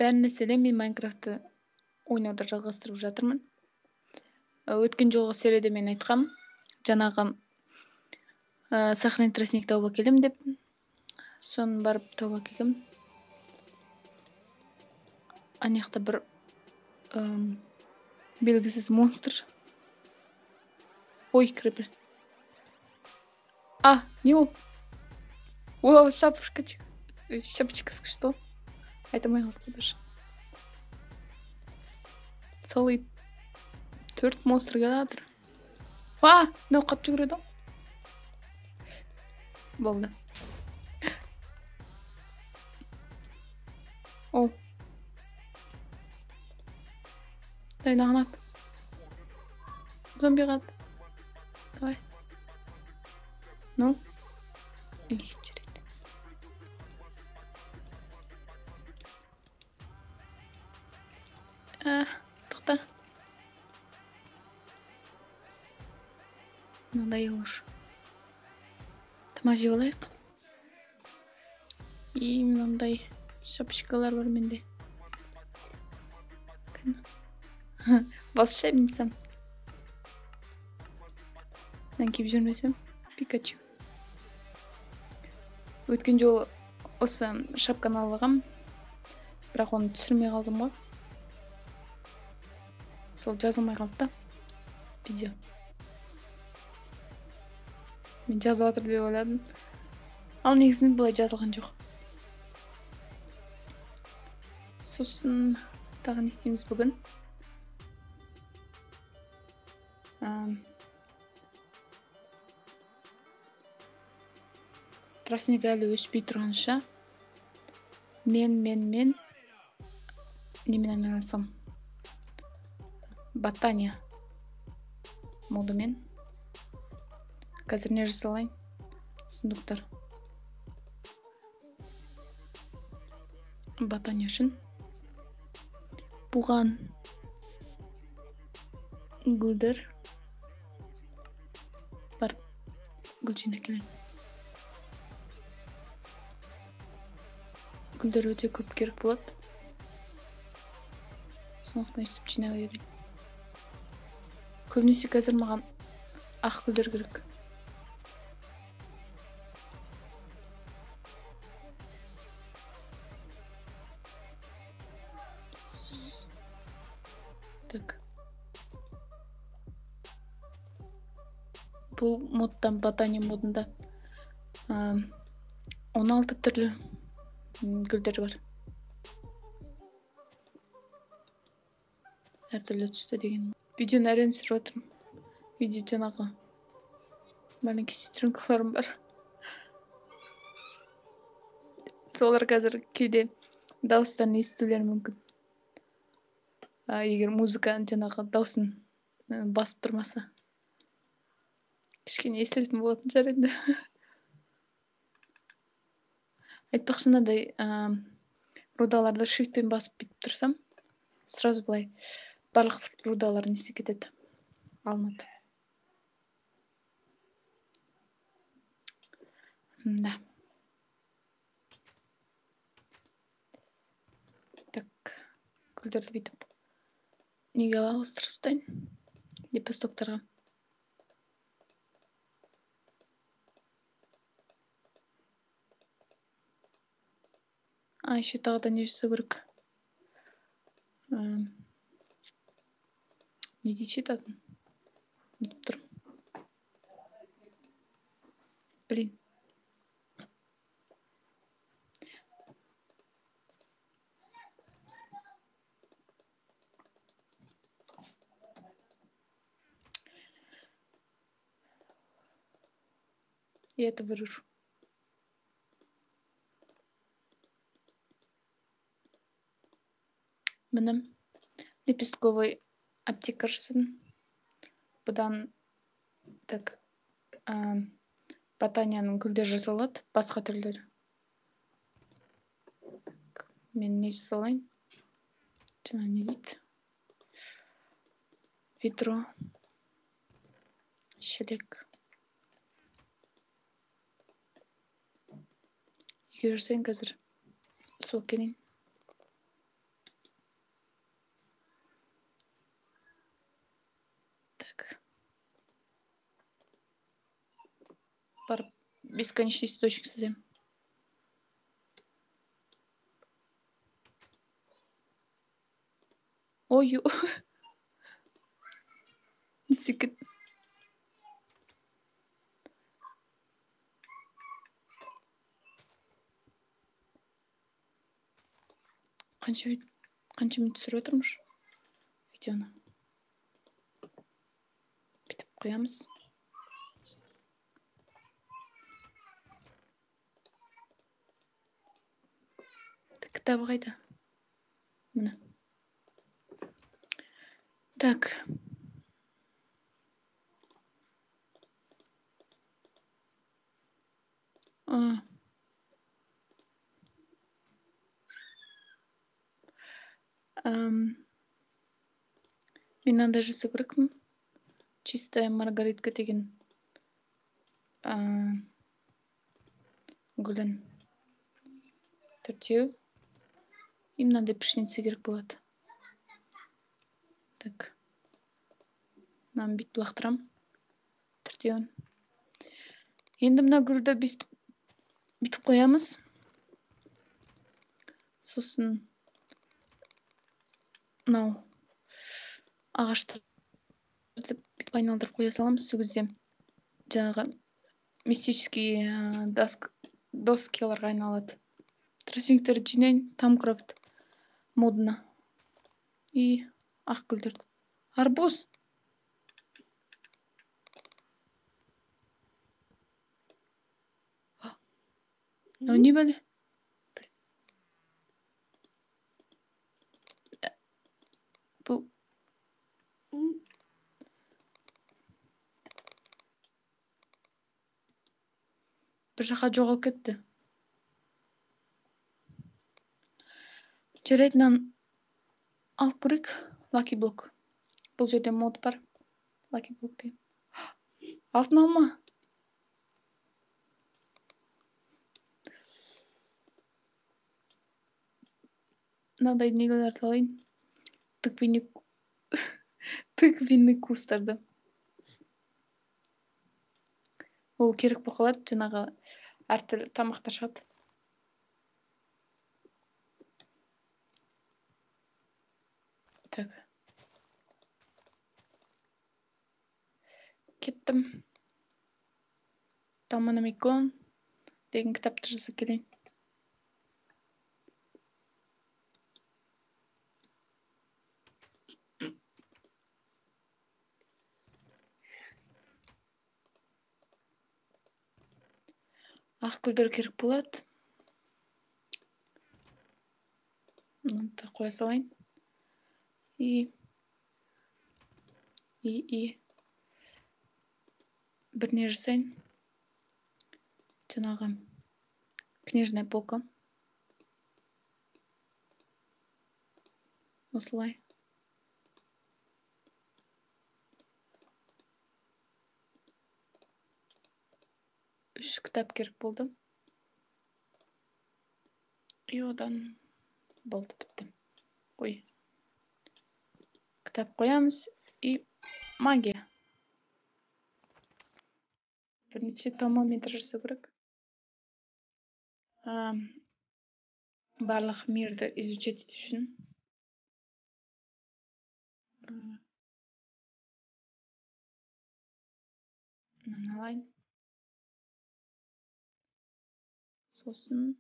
Бәріне сәлем, мен Майнкрафтты ойнауды жалғастырып жатырмын. Өткен жолғы серияда мен айтқам, жаңағы сохранить тростник тауып әкелдім деп. Соны барып тауып әкелгем. Анаяқта бір белгісіз монстр. Ой, крепер. А, не ол? О, шапочка, что? Айтамай қалдық даже. Целый 4 монстр келатыр. Мынау қатып жүгіреді. Болды. О. Дайнағын ат. Зомби қат. Давай. Ну. Жүреді. Тоқта. Мынандай олар. Тама жеп алайық. И мынандай шапочкалар бар менде. Волшебницам. Мен киіп жүрмесем, Пикачу. Өткен жолы осы шапканы алғам, бірақ оны түсірмей қалдым ғой. Сол жазылмай қалды да, видео. Мен жазып жатыр деп ойладым. Ал негізінен бұлай жазылған жоқ. Сосын тағы не істейміз бүгін? Тростник әлі өшпей тұрғанша мен немен айналысам? Ботания модымен. Қазір не жасалайын? Сундуктар. Ботания үшін. Бұған гүлдер бар. Гүл жинап келейін. Гүлдер өте көп керек болады. Сондықтан өстіп жинап берейін. Көбінесе қазір маған ақ гүлдер керек. Так. Бұл моддан, ботания модында 16 түрлі гүлдер бар. Әртүрлі түсті деген. Видеоны әрен сүріп отырмын. Видео жаңағы маленький сестренкаларым бар. Солар қазір кейде дауыстарын естулері мүмкін. Егер музыка жаңағы дауысын басып тұрмаса. Кішкене естілетін болатын шығар енді. Айтпақшы, мынандай рудаларды shiftпен басып бүйтіп тұрсам, сразу былай барлық рудалар несі кетеді. Алмады. Да. Так, гүлдерді бүйтіп неге ауыстырып тастайын? Лепестоктарға. Еще тағы да не жасау керек? Не дейші атын? Тұрм. Блин. И это вырежу. Мінім лепестковый аптекаршысын. Бұдан так ботанияның гүлдер жасалады, басқа түрлері. Мен не жасалайын? Жаңа не дейді? Витро. Шелек. Егер жүрсең қазір сол келейін. барып бесконечный источник сызем. Ой, секет. Қанша минут түсіріп отырмыш видеоны. Бітіп қоямыз. Кітабы қайда? Міне. Так. Мен мынандай жасау керекпін. Чистая маргаритка деген гүлін төртеу. И мынандай пішінсе керек болады. Так. Мынаны бүйтіп лақтырам. Төртеуін. Енді мына гүлді бүйтіп қоямыз. Сосын мынау ағашты бүйтіп айналдырып қоя саламыз. Сол кезде жаңағы мистический доскиларға айналады. Тростниктер жинайын. Тамкрофт модно. И ақ гүлдерді. Арбуз. Не бәле? Бұл бір жаққа жоғалып кетті. Жарайды, мынаны алып көрейік. Lucky Block. Бұл жерде мод бар. Lucky Block дейм. Алтын алма. Мынадай нелерді алайын. Тыквенный кустарды. Ол керек болып қалады. Жаңағы әртүрлі тамақтар шығады. Так. Кеттім. Томономикон деген кітапты жазып келейін. Ақ гүлдер керек болады. Мынаны қоя салайын. И бірне жасайын. Жаңағы книжная полка. Осылай. Үш кітап керек болды. И одан болды, бітті. Ой. Кітап қоямыз. И магия. Бірнеше томометр жасау керек. Барлық мирді изучать ету үшін. Мынаны алайын. Сосын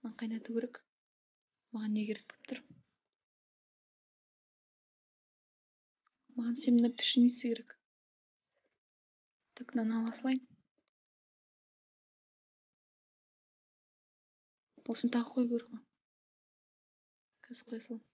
мынаны қайнату керек. Маған не керек болып тұр? Маған семна пшеница керек. Так, мынаны ала салайын. Осыны тағы қою керек қой. Қазір қоя салайын.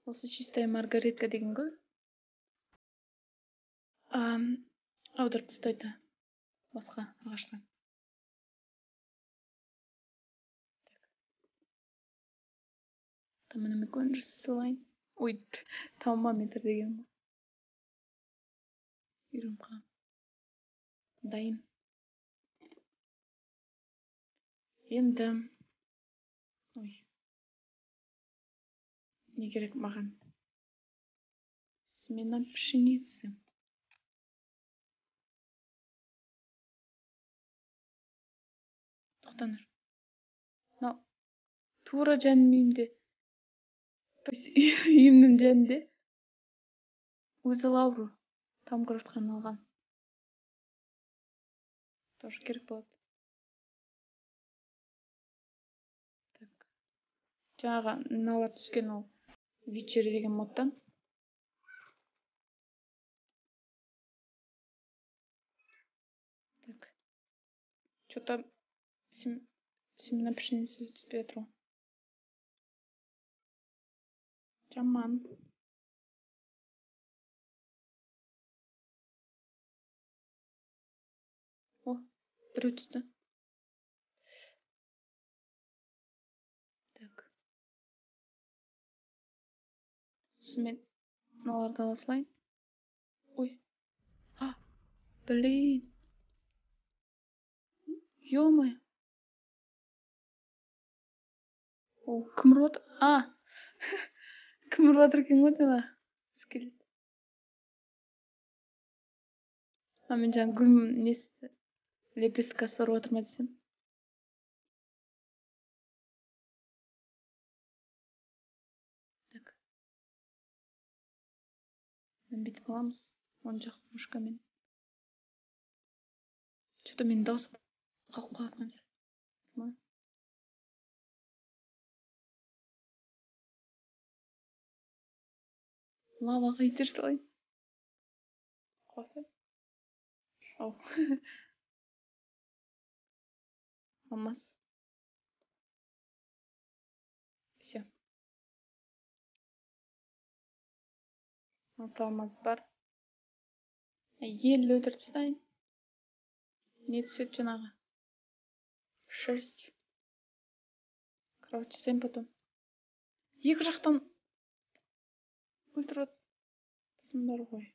Осы чистая маргаритка деген гүл. Аударып тастайды басқа ағашқа. Томономикон жасалайын. Ой, томометр деген ба. Үйреніп. Дайын. Енді Ой. Не керек маған? Смена пшеницы. Тоқтаңдар. Мынау тура жаным үйімде. Үйімнің жанында. Өзі лавру. Там крафтқан алған. Тоже керек болады. Так. Жаңағы мыналар түскен ол вечер деген модтан. Так. Что-то семена пшеницы түспей жатыр ғой. Жаман. О, біреу түсті. Так. Мен мыналарды ала салайын. Ой. Блин. Ё-моё. О, кім ұрып отыр? Кім ұрып жатыр екен ғой жаңа? Скелет. Мен жаңа гүл несі лепесткасы ұрып жатыр ма десем. Так. Бүйтіп аламыз. Он жақ мушкамен. Что-то менің даусым қалып қалатқан сияқты. Лаваға итеріп салайын. Құласа. Ау. Алмас. Все. 6 алмаз бар. Елді өлтіріп тастайын. Не түседі жаңағы? Шерсть. Кровать жасайын потом. Екі жақтан өлтіріп жатсыңдар ғой.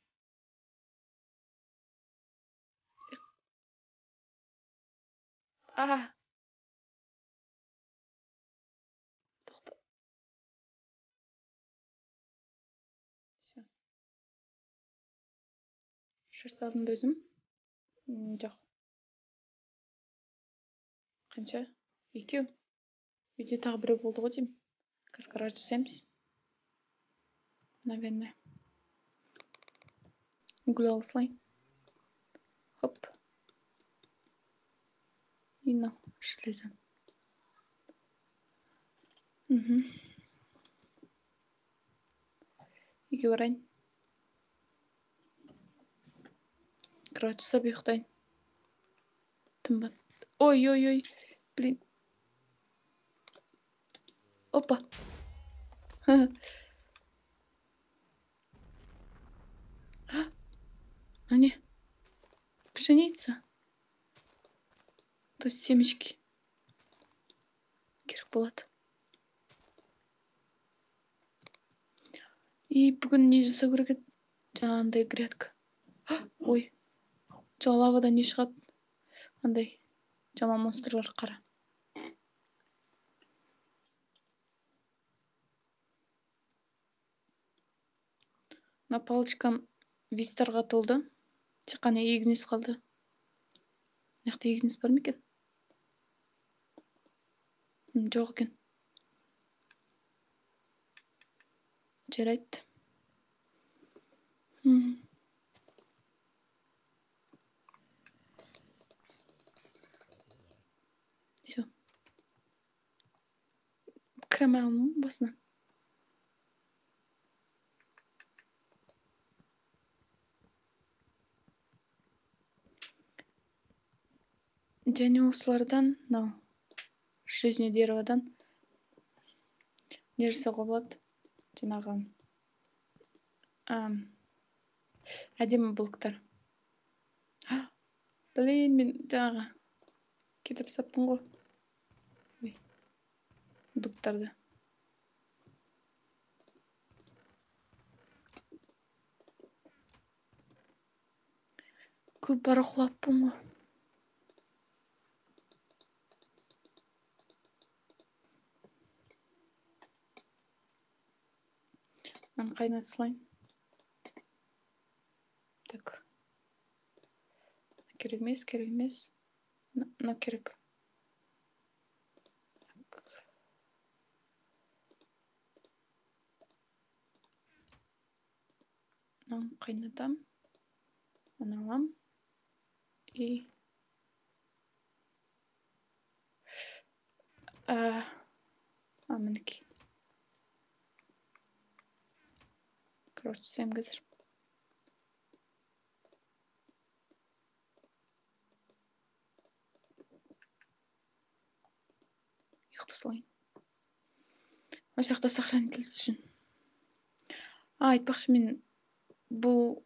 Тоқта. Все. Шерсть алдым ба өзім? Жоқ. Қанша? 2. Үйде тағы біреу болды ғой деймін. Қазір гараж жасаймыз. Наверное. Гүл ала салайын. Хоп. И мынау железо. Үйге барайын. Кровать жасап ұйықтайын. Тымбат. Ой. Блин. Опа. А не. Пшеница. То есть семечки. Керек болады. И бүгін не жасау керек еді? Жаңағындай грядка. Ой. Жаңа лавадан не шығады? Андай. Жаман монстрлар қара. Мына палочкам вистарға толды. Тек қана егінес қалды. Мынақты егінес бар ма екен? Жоқ екен. Жарайды. Все. Кіремей алмын басынан. Және осылардан, мынау жизни дереводан не жасауға болады? Жаңағы әдемі блоктар. Блин, мен жаңағы кетіп саппын ғой. Ой. Дубтарды. Көп бара құлаппын ғой. Аны қайната салайын. Так. Керек емес, керек емес. Мына керек. Мынаны қайнатам. Мына алам. И мінекей. Короче, жасаймын қазір. Ұйықта салайын. Ол жақта сохранитель үшін. Айтпақшы, мен бұл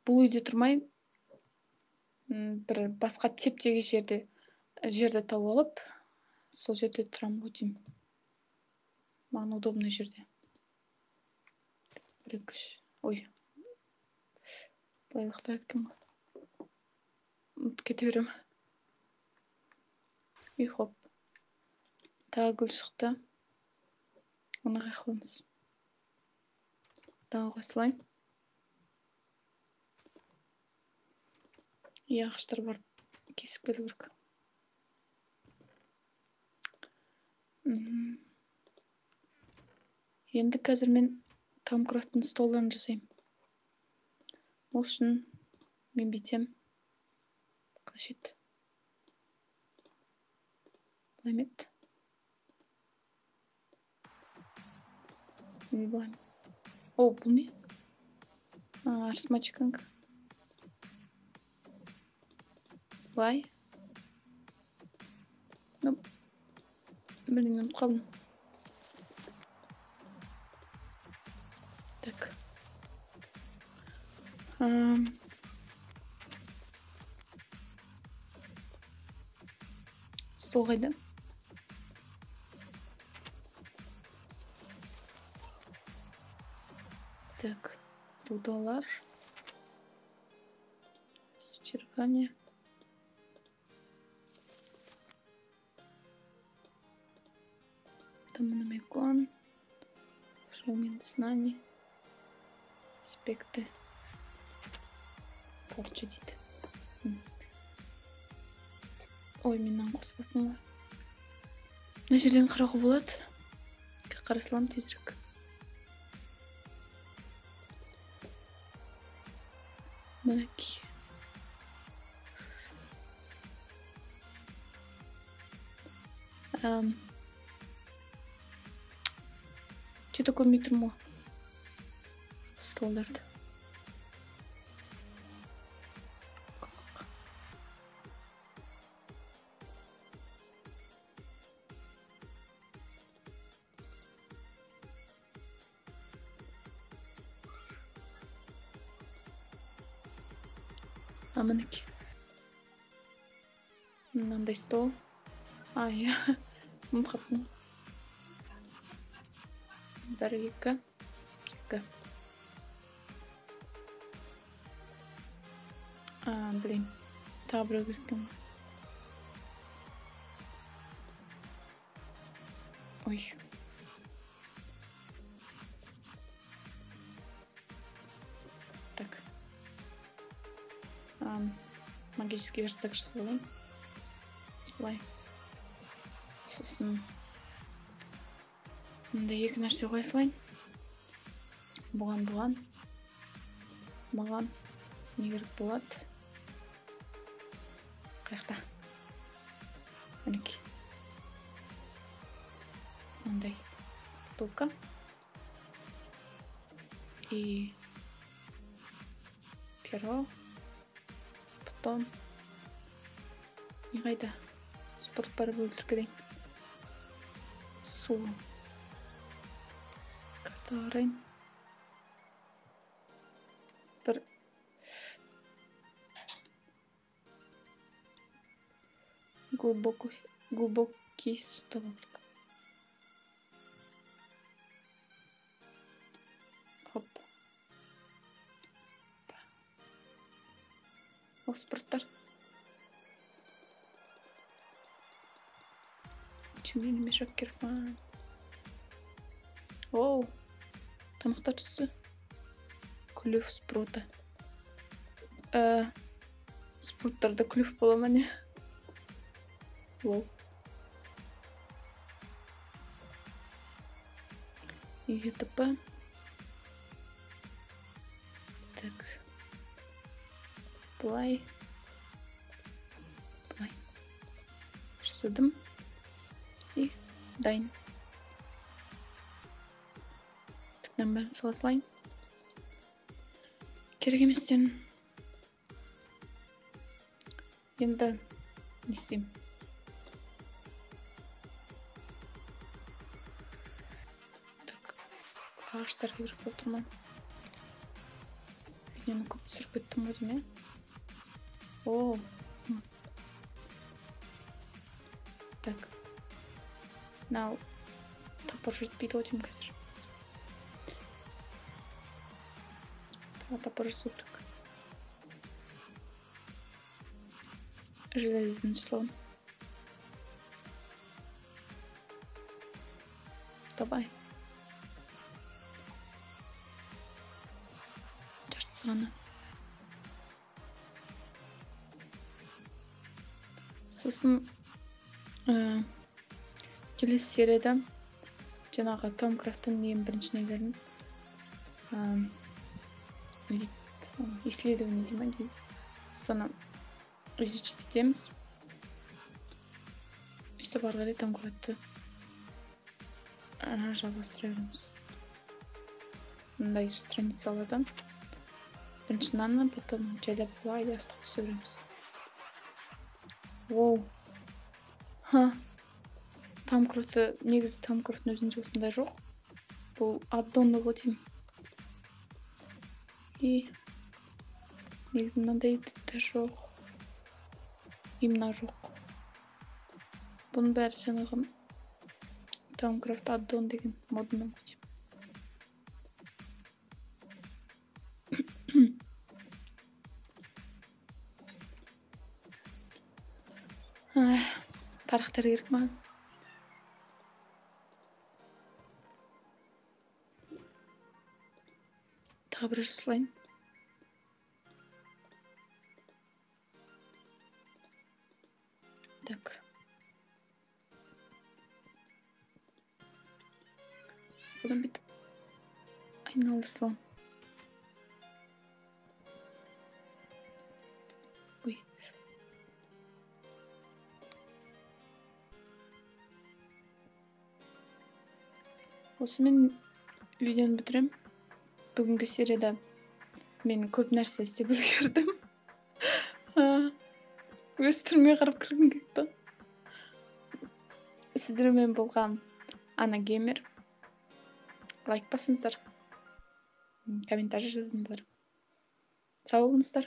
үйде тұрмай, бір басқа тептегі жерді тауып алып, сол жерде тұрамын ғой деймін. Маған удобный жерде. Бір-екі. Ой. Былай лақтырады екен ғой. Ұмытып кете беремін. Хоп. Тағы гүл шықты. Оны қайқыламыз. Тағы қой салайын. Ағаштар бар. Кесіп келу керек. Енді қазір мен тамкрафттың столдарын жасаймын. Ол үшін мен бүйтем. Қажет. Былай мет. Былай. Бұл не? Арсмачканг. Былай. Блин, ұмытып қалдым. Так. Стол қайда? Так, рудалар. Сочервание. Тамономикон. Фрагмент знаний. Аспекты. Порча дейді. Ой, менен қоспаппын ғой. Мына жерден қарауға болады. Қара салам тезірек. Мінекей. Че-то көрмей тұрмын ғой. Столдарды. Қызық. Мінекей. Мынандай стол. Иә. Ұмытып қалыппын. Бір, екі. Блин. Тағы біреу керектен. Ой. Так. Магический верстак жасалайын. Солай. Сосын. Мында екі нәрсе қоя салайын. Бұған. Маған не керек болады? Қаяқта. Мінекей. Мындай бутылка. И перо. Потом. Не қайда? Спорт барып өлтіргеден. Су. Карта қарайын. Бір глубокий су табу керек. Хоп. Спорттар. Чүмені мешок керек ма? Оу, тамақтар түсті. Клюв спрута. Спруттарда клюв бола ма не? Оу. И т.п. Так. Былай. Жасадым. И дайын. Тікнен бәрін сала салайын. Керек еместен. Енді не істеймін? Так. Ағаштар керек болып тұрман. Нені көп түсіріп кеттім ғой деймін, О. Так. Мынау топор жетпейді ғой деймін қазір. Топор жасау керек. Желездің жасауын. Давай. Жартысы ғана. Сосын келесі серияда жаңағы Том Крафттың ең бірінші нелерін исследование дейді ма, соны изучить етеміз. Сөйтіп ары қарай Том Крафтты жалғастыра береміз. Мындай страницалардан бірінші мынаны, потом жайлап былай астық түсе береміз. Оу. Том Крафтты, негізі Том Крафттың өзінде осындай жоқ. Бұл аддонды ғой деймін. И негізі мынандай да жоқ. И мына жоқ. Бұның бәрі жаңағы Том Крафт аддон деген модынан ғой деймін. Парақтар керек маған. Тағы бір жасылайын. Так. Бұдан бітіп айналдырсам. Ой. Осымен видеоны бітірем. Бүгінгі серияда мен көп нәрсе істеп үлгердім. Өз түріме қарап кіргім келді. Сіздермен болған Ана Геймер. Лайк басыңыздар. Комментарий жазыңыздар. Сау болыңыздар.